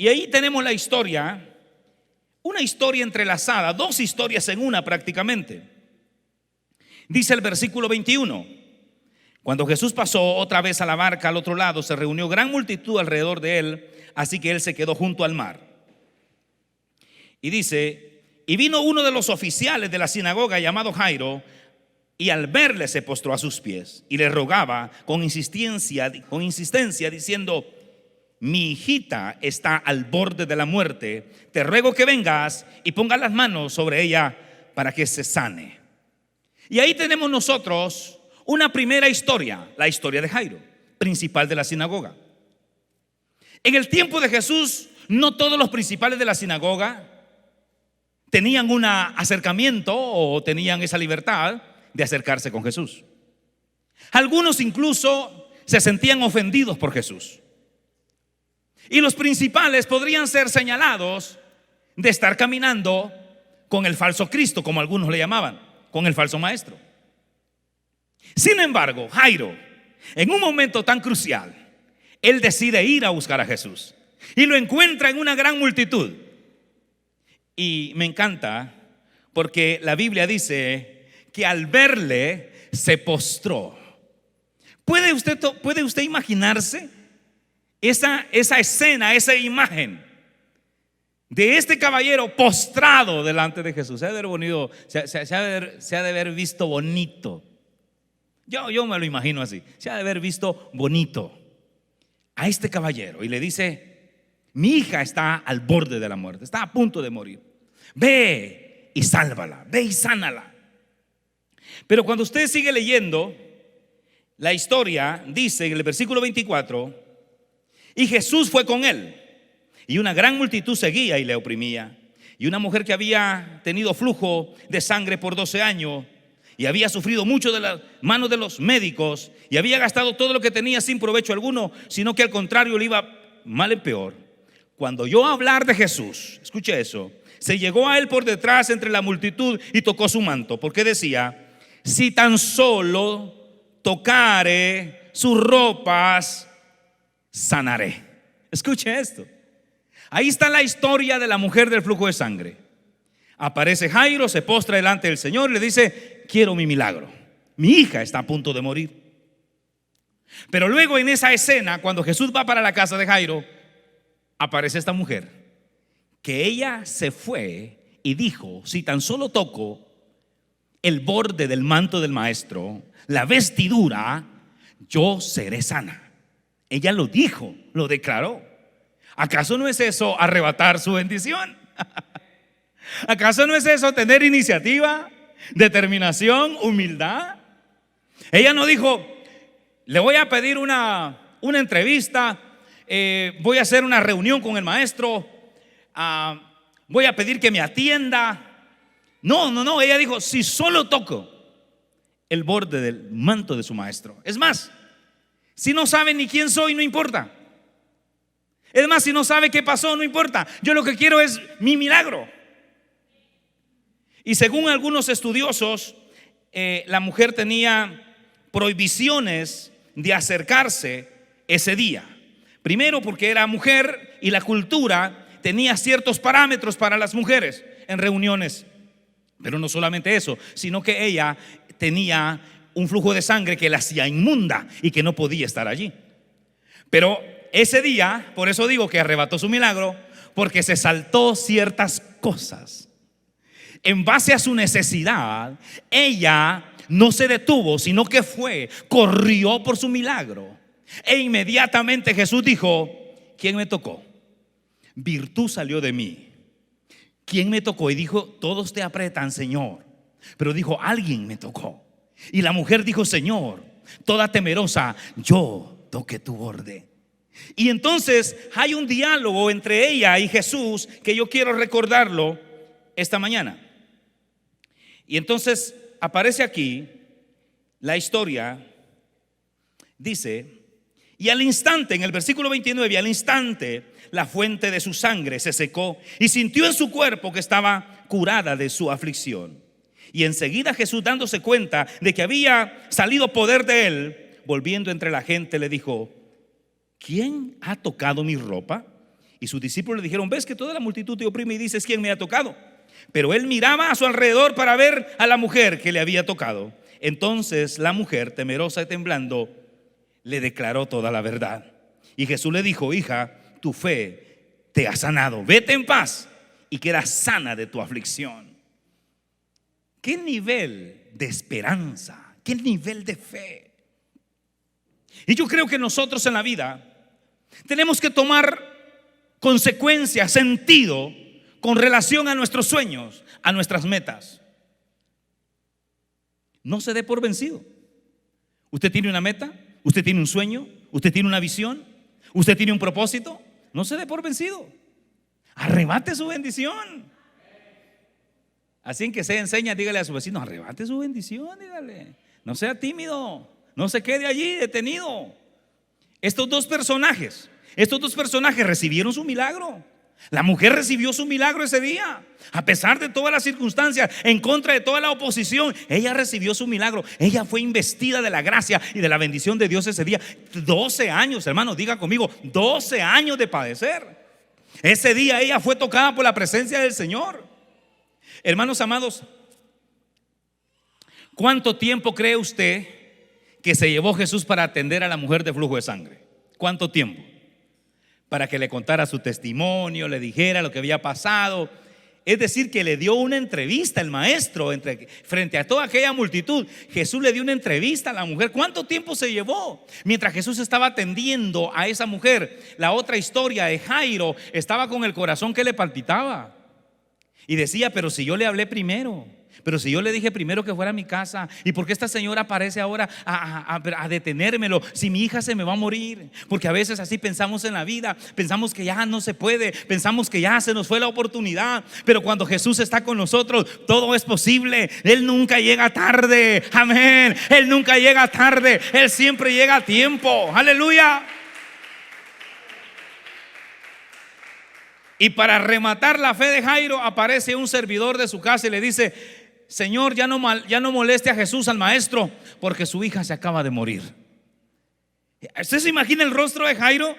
Y ahí tenemos la historia, una historia entrelazada, dos historias en una prácticamente. Dice el versículo 21: cuando Jesús pasó otra vez a la barca al otro lado, se reunió gran multitud alrededor de él, así que él se quedó junto al mar. Y dice: y vino uno de los oficiales de la sinagoga llamado Jairo, y al verle se postró a sus pies y le rogaba con insistencia diciendo: mi hijita está al borde de la muerte, te ruego que vengas y pongas las manos sobre ella para que se sane. Y ahí tenemos nosotros una primera historia, la historia de Jairo, principal de la sinagoga. En el tiempo de Jesús, no todos los principales de la sinagoga tenían un acercamiento o tenían esa libertad de acercarse con Jesús. Algunos incluso se sentían ofendidos por Jesús. Y los principales podrían ser señalados de estar caminando con el falso Cristo, como algunos le llamaban, con el falso maestro. Sin embargo, Jairo, en un momento tan crucial, él decide ir a buscar a Jesús y lo encuentra en una gran multitud. Y me encanta porque la Biblia dice que al verle se postró. ¿Puede usted imaginarse esa escena, esa imagen de este caballero postrado delante de Jesús? Se ha de haber bonito, se ha de haber visto bonito. Yo me lo imagino así. Se ha de haber visto bonito a este caballero y le dice: mi hija está al borde de la muerte, está a punto de morir. Ve y sálvala, ve y sánala. Pero cuando usted sigue leyendo la historia, dice en el versículo 24: y Jesús fue con él, y una gran multitud seguía y le oprimía. Y una mujer que había tenido flujo de sangre por 12 años y había sufrido mucho de las manos de los médicos y había gastado todo lo que tenía sin provecho alguno, sino que al contrario le iba mal en peor, cuando oyó hablar de Jesús, escuche eso, se llegó a él por detrás entre la multitud y tocó su manto, porque decía: si tan solo tocare sus ropas, sanaré. Escuche esto. Ahí está la historia de la mujer del flujo de sangre. Aparece Jairo, se postra delante del Señor y le dice: quiero mi milagro, mi hija está a punto de morir. Pero luego en esa escena, cuando Jesús va para la casa de Jairo, aparece esta mujer, que ella se fue y dijo: si tan solo toco el borde del manto del maestro, la vestidura, yo seré sana. Ella lo dijo, lo declaró. ¿Acaso no es eso arrebatar su bendición? ¿Acaso no es eso tener iniciativa, determinación, humildad? Ella no dijo: le voy a pedir una entrevista, voy a hacer una reunión con el maestro, voy a pedir que me atienda. No, ella dijo: si solo toco el borde del manto de su maestro. Es más, si no sabe ni quién soy, no importa. Es más, si no sabe qué pasó, no importa. Yo lo que quiero es mi milagro. Y según algunos estudiosos, la mujer tenía prohibiciones de acercarse ese día. Primero, porque era mujer y la cultura tenía ciertos parámetros para las mujeres en reuniones. Pero no solamente eso, sino que ella tenía un flujo de sangre que la hacía inmunda y que no podía estar allí. Pero ese día, por eso digo que arrebató su milagro, porque se saltó ciertas cosas. En base a su necesidad, ella no se detuvo, sino que corrió por su milagro. E inmediatamente Jesús dijo: ¿quién me tocó? Virtud salió de mí. ¿Quién me tocó? Y dijo: todos te apretan, Señor. Pero dijo: alguien me tocó. Y la mujer dijo: Señor, toda temerosa, yo toqué tu borde. Y entonces hay un diálogo entre ella y Jesús que yo quiero recordarlo esta mañana. Y entonces aparece aquí la historia. Dice: y al instante, en el versículo 29, al instante la fuente de su sangre se secó y sintió en su cuerpo que estaba curada de su aflicción. Y enseguida Jesús, dándose cuenta de que había salido poder de él, volviendo entre la gente, le dijo: ¿quién ha tocado mi ropa? Y sus discípulos le dijeron: ves que toda la multitud te oprime y dices: ¿quién me ha tocado? Pero él miraba a su alrededor para ver a la mujer que le había tocado. Entonces la mujer, temerosa y temblando, le declaró toda la verdad. Y Jesús le dijo: hija, tu fe te ha sanado, vete en paz y queda sana de tu aflicción. ¿Qué nivel de esperanza? ¿Qué nivel de fe? Y yo creo que nosotros en la vida tenemos que tomar consecuencias, sentido con relación a nuestros sueños, a nuestras metas. No se dé por vencido. Usted tiene una meta, usted tiene un sueño, usted tiene una visión, usted tiene un propósito. No se dé por vencido. Arrebate su bendición. Así en que se enseña, dígale a su vecino: arrebate su bendición, dígale. No sea tímido, no se quede allí detenido. Estos dos personajes recibieron su milagro. La mujer recibió su milagro ese día. A pesar de todas las circunstancias, en contra de toda la oposición, ella recibió su milagro. Ella fue investida de la gracia y de la bendición de Dios ese día. 12 años, hermano, diga conmigo, 12 años de padecer. Ese día ella fue tocada por la presencia del Señor. Hermanos amados, ¿cuánto tiempo cree usted que se llevó Jesús para atender a la mujer de flujo de sangre? ¿Cuánto tiempo? Para que le contara su testimonio, le dijera lo que había pasado. Es decir, que le dio una entrevista el maestro frente a toda aquella multitud. Jesús le dio una entrevista a la mujer. ¿Cuánto tiempo se llevó? Mientras Jesús estaba atendiendo a esa mujer, la otra historia de Jairo estaba con el corazón que le palpitaba y decía: pero si yo le hablé primero, pero si yo le dije primero que fuera a mi casa, ¿y por qué esta señora aparece ahora a detenérmelo? Si mi hija se me va a morir. Porque a veces así pensamos en la vida. Pensamos que ya no se puede, pensamos que ya se nos fue la oportunidad. Pero cuando Jesús está con nosotros, todo es posible. Él nunca llega tarde. Amén. Él nunca llega tarde. Él siempre llega a tiempo. Aleluya. Y para rematar la fe de Jairo, aparece un servidor de su casa y le dice: Señor, ya no moleste a Jesús, al maestro, porque su hija se acaba de morir. ¿Usted se imagina el rostro de Jairo?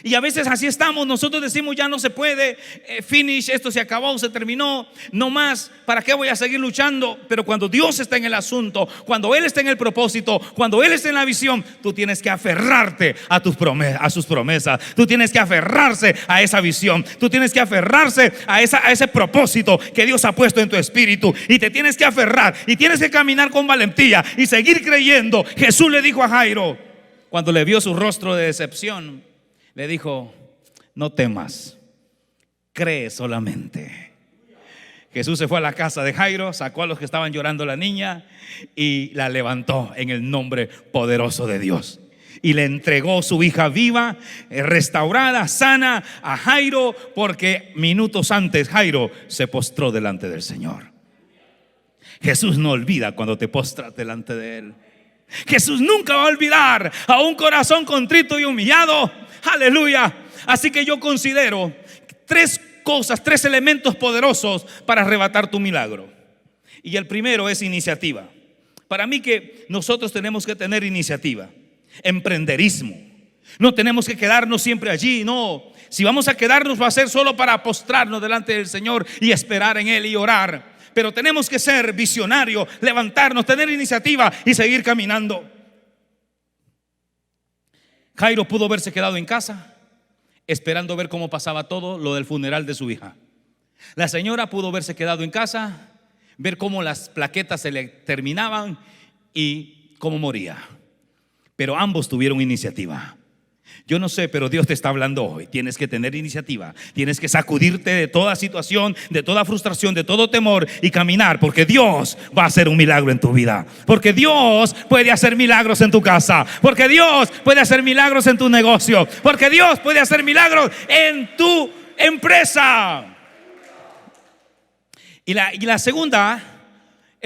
Y a veces así estamos. Nosotros decimos: ya no se puede, finish, esto se acabó, se terminó, no más, ¿para qué voy a seguir luchando? Pero cuando Dios está en el asunto, cuando Él está en el propósito, cuando Él está en la visión, tú tienes que aferrarte a sus promesas. Tú tienes que aferrarse a esa visión. Tú tienes que aferrarse a ese propósito que Dios ha puesto en tu espíritu. Y te tienes que aferrar y tienes que caminar con valentía y seguir creyendo. Jesús le dijo a Jairo, cuando le vio su rostro de decepción, le dijo: no temas, cree solamente. Jesús se fue a la casa de Jairo, sacó a los que estaban llorando la niña y la levantó en el nombre poderoso de Dios. Y le entregó su hija viva, restaurada, sana a Jairo, porque minutos antes Jairo se postró delante del Señor. Jesús no olvida cuando te postras delante de Él. Jesús nunca va a olvidar a un corazón contrito y humillado. Aleluya. Así que yo considero tres elementos poderosos para arrebatar tu milagro. Y el primero es iniciativa. Para mí que nosotros tenemos que tener iniciativa, emprenderismo. No tenemos que quedarnos siempre allí, no. Si vamos a quedarnos, va a ser solo para postrarnos delante del Señor y esperar en Él y orar. Pero tenemos que ser visionarios, levantarnos, tener iniciativa y seguir caminando. Jairo pudo haberse quedado en casa esperando ver cómo pasaba todo lo del funeral de su hija. La señora pudo haberse quedado en casa, ver cómo las plaquetas se le terminaban y cómo moría. Pero ambos tuvieron iniciativa. Yo no sé, pero Dios te está hablando hoy. Tienes que tener iniciativa. Tienes que sacudirte de toda situación, de toda frustración, de todo temor y caminar, porque Dios va a hacer un milagro en tu vida. Porque Dios puede hacer milagros en tu casa. Porque Dios puede hacer milagros en tu negocio. Porque Dios puede hacer milagros en tu empresa. El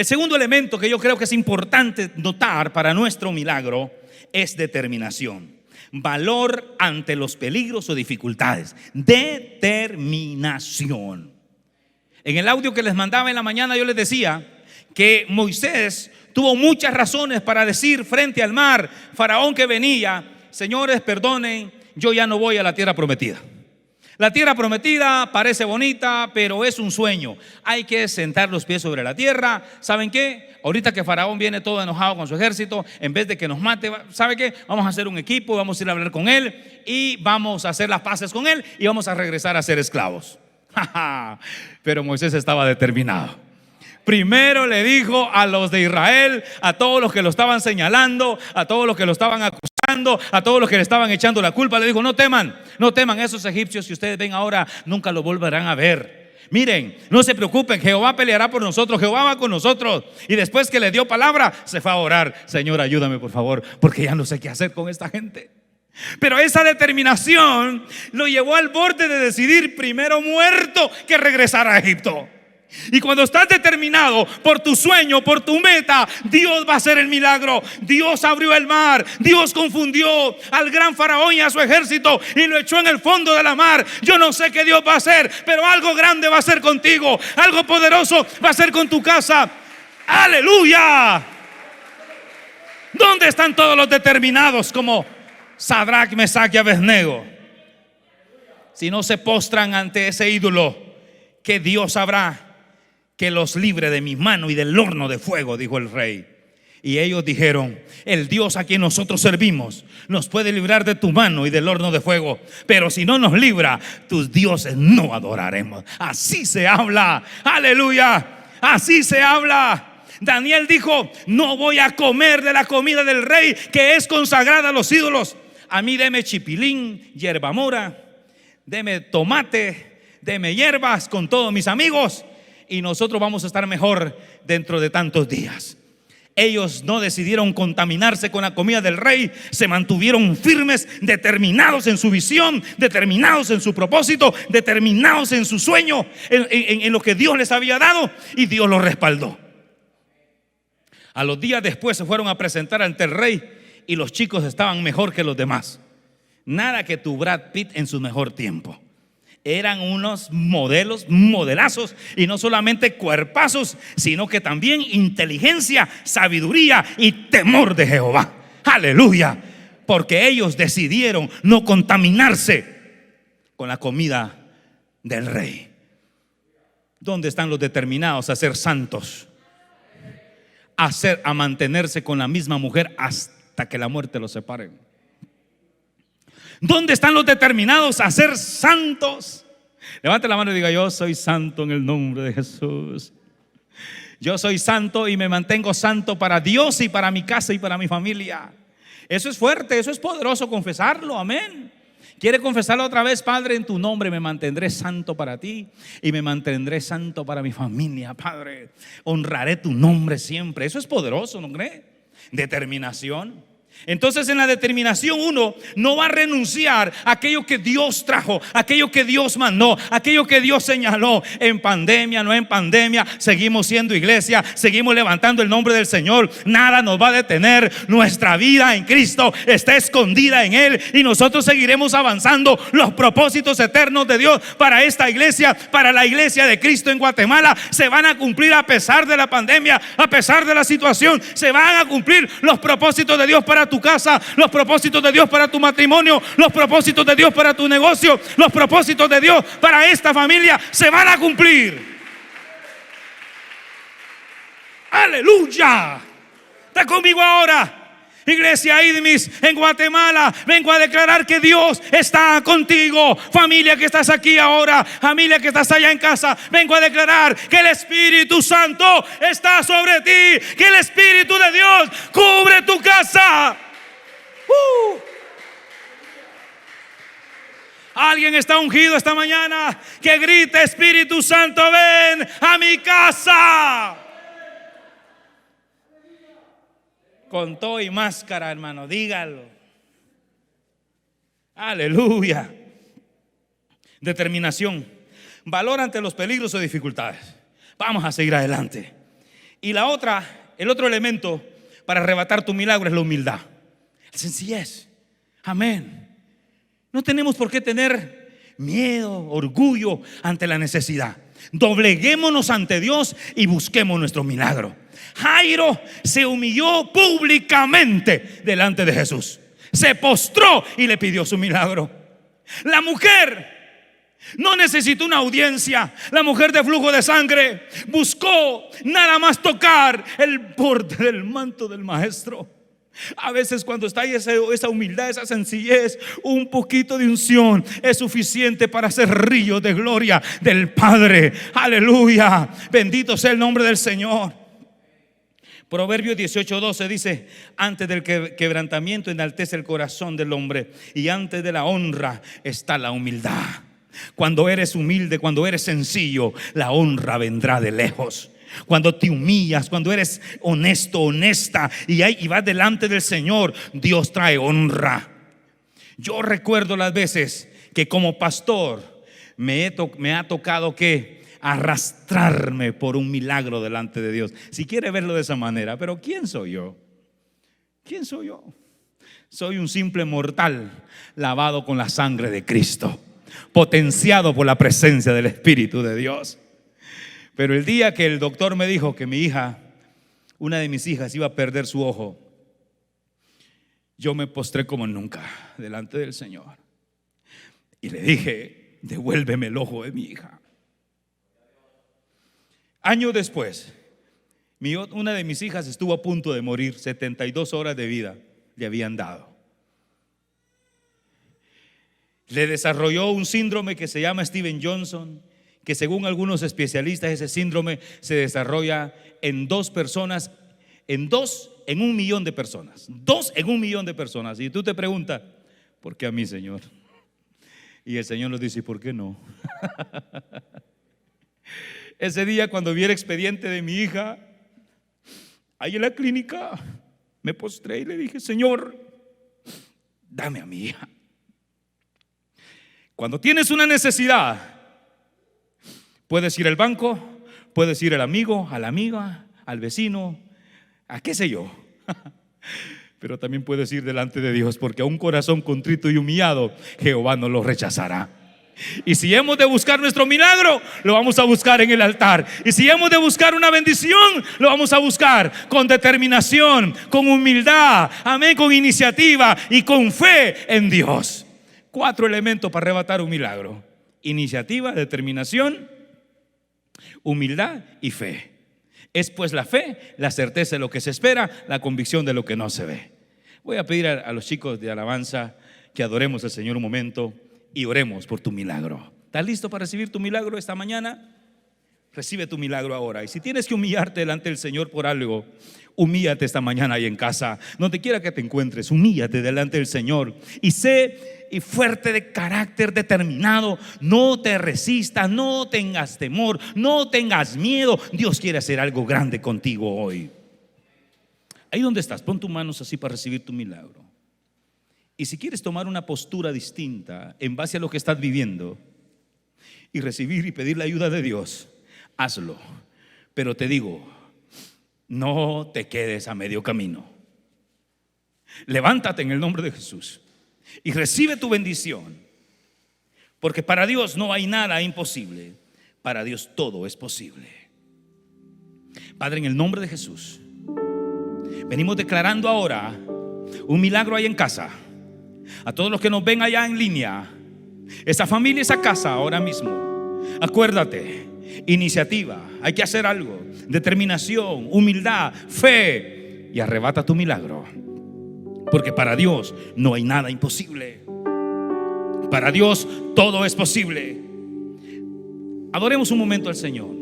segundo elemento que yo creo que es importante notar para nuestro milagro es determinación. Valor ante los peligros o dificultades. Determinación. En el audio que les mandaba en la mañana, yo les decía que Moisés tuvo muchas razones para decir frente al mar, Faraón que venía: señores, perdonen, yo ya no voy a la tierra prometida. La tierra prometida parece bonita, pero es un sueño. Hay que sentar los pies sobre la tierra. ¿Saben qué? Ahorita que Faraón viene todo enojado con su ejército, en vez de que nos mate, ¿sabe qué? Vamos a hacer un equipo, vamos a ir a hablar con él y vamos a hacer las paces con él y vamos a regresar a ser esclavos. Pero Moisés estaba determinado. Primero le dijo a los de Israel, a todos los que lo estaban señalando, a todos los que lo estaban acusando, a todos los que le estaban echando la culpa, le dijo: no teman, no teman, esos egipcios que ustedes ven ahora nunca lo volverán a ver. Miren, no se preocupen, Jehová peleará por nosotros, Jehová va con nosotros. Y después que le dio palabra, se fue a orar: Señor, ayúdame por favor, porque ya no sé qué hacer con esta gente. Pero esa determinación lo llevó al borde de decidir primero muerto que regresar a Egipto. Y cuando estás determinado por tu sueño, por tu meta, Dios va a hacer el milagro. Dios abrió el mar, Dios confundió al gran faraón y a su ejército y lo echó en el fondo de la mar. Yo no sé qué Dios va a hacer, pero algo grande va a hacer contigo, algo poderoso va a hacer con tu casa. ¡Aleluya! ¿Dónde están todos los determinados como Sadrach, Mesach y Abednego? Si no se postran ante ese ídolo, que Dios sabrá que los libre de mi mano y del horno de fuego, dijo el rey. Y ellos dijeron: el Dios a quien nosotros servimos nos puede librar de tu mano y del horno de fuego, pero si no nos libra, tus dioses no adoraremos. Así se habla, aleluya, así se habla. Daniel dijo: no voy a comer de la comida del rey que es consagrada a los ídolos. A mí deme chipilín, hierba mora, deme tomate, deme hierbas con todos mis amigos y nosotros vamos a estar mejor dentro de tantos días. Ellos no decidieron contaminarse con la comida del rey, se mantuvieron firmes, determinados en su visión, determinados en su propósito, determinados en su sueño, en lo que Dios les había dado, y Dios los respaldó. A los días después se fueron a presentar ante el rey y los chicos estaban mejor que los demás. Nada que tu Brad Pitt en su mejor tiempo. Eran unos modelazos, y no solamente cuerpazos, sino que también inteligencia, sabiduría y temor de Jehová. Aleluya, porque ellos decidieron no contaminarse con la comida del rey. ¿Dónde están los determinados a ser santos? A mantenerse con la misma mujer hasta que la muerte los separe. ¿Dónde están los determinados a ser santos? Levante la mano y diga: yo soy santo en el nombre de Jesús. Yo soy santo y me mantengo santo para Dios y para mi casa y para mi familia. Eso es fuerte, eso es poderoso confesarlo, amén. ¿Quiere confesarlo otra vez? Padre, en tu nombre me mantendré santo para ti y me mantendré santo para mi familia. Padre, honraré tu nombre siempre. Eso es poderoso, ¿no cree? Determinación. Entonces, en la determinación uno no va a renunciar a aquello que Dios trajo, aquello que Dios mandó, aquello que Dios señaló. En pandemia, no en pandemia, seguimos siendo iglesia, seguimos levantando el nombre del Señor. Nada nos va a detener. Nuestra vida en Cristo está escondida en Él y nosotros seguiremos avanzando. Los propósitos eternos de Dios para esta iglesia, para la iglesia de Cristo en Guatemala, se van a cumplir a pesar de la pandemia, a pesar de la situación. Se van a cumplir los propósitos de Dios para tu casa, los propósitos de Dios para tu matrimonio, los propósitos de Dios para tu negocio, los propósitos de Dios para esta familia se van a cumplir. Aleluya. Está conmigo ahora. Iglesia Idmis en Guatemala, vengo a declarar que Dios está contigo. Familia que estás aquí ahora, familia que estás allá en casa, vengo a declarar que el Espíritu Santo está sobre ti, que el Espíritu de Dios cubre tu casa. Alguien está ungido esta mañana, que grite: Espíritu Santo, ven a mi casa. Con todo y máscara, hermano, dígalo. Aleluya. Determinación, valor ante los peligros o dificultades. Vamos a seguir adelante. Y el otro elemento para arrebatar tu milagro es la humildad, la sencillez. Amén. No tenemos por qué tener miedo, orgullo ante la necesidad. Dobleguémonos ante Dios y busquemos nuestro milagro. Jairo se humilló públicamente delante de Jesús. Se postró y le pidió su milagro. La mujer No necesitó una audiencia. La mujer de flujo de sangre buscó nada más tocar el borde del manto del maestro. A veces cuando está ahí esa humildad, esa sencillez, un poquito de unción es suficiente para hacer ríos de gloria del Padre. Aleluya, bendito sea el nombre del Señor. Proverbios 18:12 dice: antes del quebrantamiento enaltece el corazón del hombre, y antes de la honra está la humildad. Cuando eres humilde, cuando eres sencillo, la honra vendrá de lejos. Cuando te humillas, cuando eres honesto, honesta y vas delante del Señor, Dios trae honra. Yo recuerdo las veces que como pastor me ha tocado que arrastrarme por un milagro delante de Dios. Si quiere verlo de esa manera, pero ¿quién soy yo? ¿Quién soy yo? Soy un simple mortal lavado con la sangre de Cristo, potenciado por la presencia del Espíritu de Dios. Pero el día que el doctor me dijo que mi hija, una de mis hijas, iba a perder su ojo, yo me postré como nunca delante del Señor y le dije: devuélveme el ojo de mi hija. Años después, una de mis hijas estuvo a punto de morir. 72 horas de vida le habían dado. Le desarrolló un síndrome que se llama Steven Johnson, que según algunos especialistas ese síndrome se desarrolla en 2 personas, en 1 millón de personas. 2 en 1 millón de personas. Y tú te preguntas: ¿por qué a mí, Señor? Y el Señor nos dice: ¿por qué no? Ese día, cuando vi el expediente de mi hija ahí en la clínica, me postré y le dije: Señor, dame a mi hija. Cuando tienes una necesidad, puedes ir al banco, puedes ir al amigo, a la amiga, al vecino, a qué sé yo. Pero también puedes ir delante de Dios, porque a un corazón contrito y humillado Jehová no lo rechazará. Y si hemos de buscar nuestro milagro, lo vamos a buscar en el altar. Y si hemos de buscar una bendición, lo vamos a buscar con determinación, con humildad, amén, con iniciativa y con fe en Dios. 4 elementos para arrebatar un milagro: iniciativa, determinación, humildad y fe. Es pues la fe, la certeza de lo que se espera, la convicción de lo que no se ve. Voy a pedir a los chicos de alabanza que adoremos al Señor un momento y oremos por tu milagro. ¿Estás listo para recibir tu milagro esta mañana? Recibe tu milagro ahora. Y si tienes que humillarte delante del Señor por algo, humíllate esta mañana ahí en casa, donde quiera que te encuentres. Humíllate delante del Señor y sé fuerte de carácter, determinado. No te resistas, no tengas temor, no tengas miedo. Dios quiere hacer algo grande contigo hoy. Ahí donde estás, pon tus manos así para recibir tu milagro. Y si quieres tomar una postura distinta en base a lo que estás viviendo y recibir y pedir la ayuda de Dios, hazlo. Pero te digo, no te quedes a medio camino. Levántate en el nombre de Jesús y recibe tu bendición, porque para Dios no hay nada imposible. Para Dios todo es posible. Padre, en el nombre de Jesús, venimos declarando ahora un milagro ahí en casa. A todos los que nos ven allá en línea, esa familia, esa casa ahora mismo, acuérdate: iniciativa, hay que hacer algo, determinación, humildad, fe, y arrebata tu milagro, porque para Dios no hay nada imposible. Para Dios todo es posible. Adoremos un momento al Señor.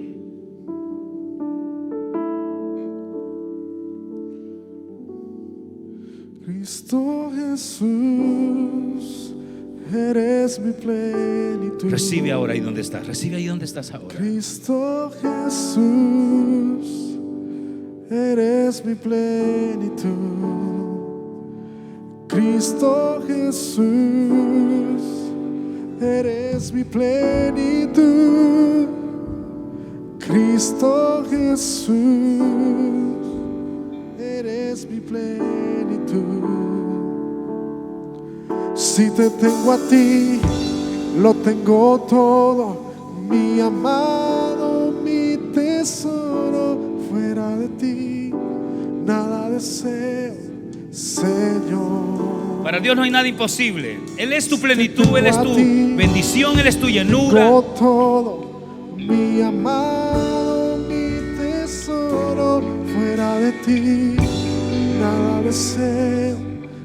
Cristo Jesús, eres mi plenitud. Recibe ahora ahí donde estás. Recibe ahí donde estás ahora. Cristo Jesús, eres mi plenitud. Cristo Jesús, eres mi plenitud. Cristo Jesús, eres mi plenitud. Si te tengo a ti, lo tengo todo, mi amado, mi tesoro. Fuera de ti, nada deseo, Señor. Para Dios no hay nada imposible. Él es tu plenitud, Él es tu ti, bendición, Él es tu llenura. tengo todo, mi amado, mi tesoro, fuera de ti, nada deseo,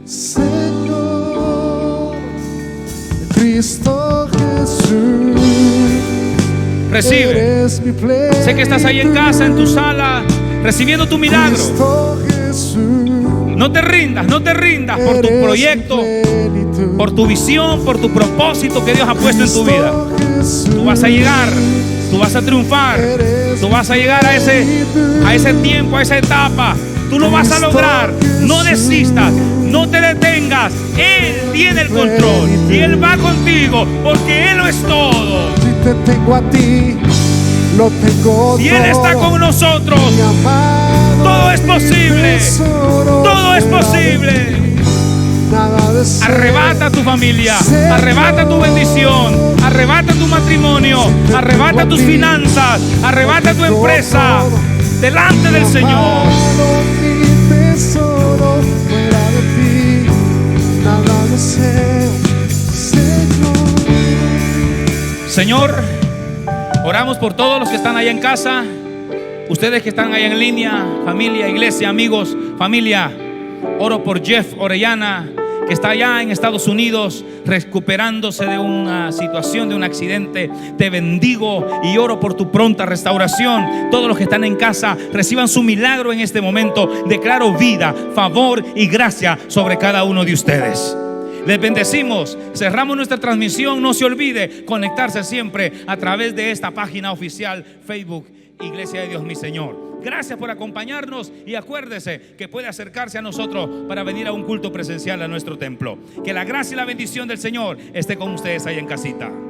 Señor. Cristo Jesús, Recibe. eres mi plenitud. Sé que estás ahí en casa, en tu sala, recibiendo tu milagro. Cristo Jesús, No te rindas por tu eres proyecto, mi plenitud. por tu visión, por tu propósito que Dios ha puesto en tu vida. Cristo Tú vas a llegar, tú vas a triunfar, tú vas a llegar a ese tiempo, a esa etapa. Tú lo vas a lograr. No desistas, no te detengas. Él tiene el control y Él va contigo porque Él lo es todo. Si te tengo a ti, lo tengo Si Él está con nosotros, mi amado, todo es mi posible. tesoro, Todo es fuera de posible. ti, nada deseo. Arrebata tu familia, arrebata tu bendición, arrebata tu matrimonio, arrebata tus finanzas, arrebata tu empresa delante del Señor. Amado, mi tesoro, fuera de ti, nada deseo, Señor. Señor, oramos por todos los que están allá en casa, ustedes que están allá en línea, familia, iglesia, amigos, familia. Oro por Jeff Orellana, que está allá en Estados Unidos recuperándose de una situación, de un accidente. Te bendigo y oro por tu pronta restauración. Todos los que están en casa reciban su milagro en este momento. Declaro vida, favor y gracia sobre cada uno de ustedes. Les bendecimos, cerramos nuestra transmisión. No se olvide conectarse siempre a través de esta página oficial Facebook, Iglesia de Dios Mi Señor. Gracias por acompañarnos y acuérdese que puede acercarse a nosotros para venir a un culto presencial a nuestro templo. Que la gracia y la bendición del Señor esté con ustedes ahí en casita.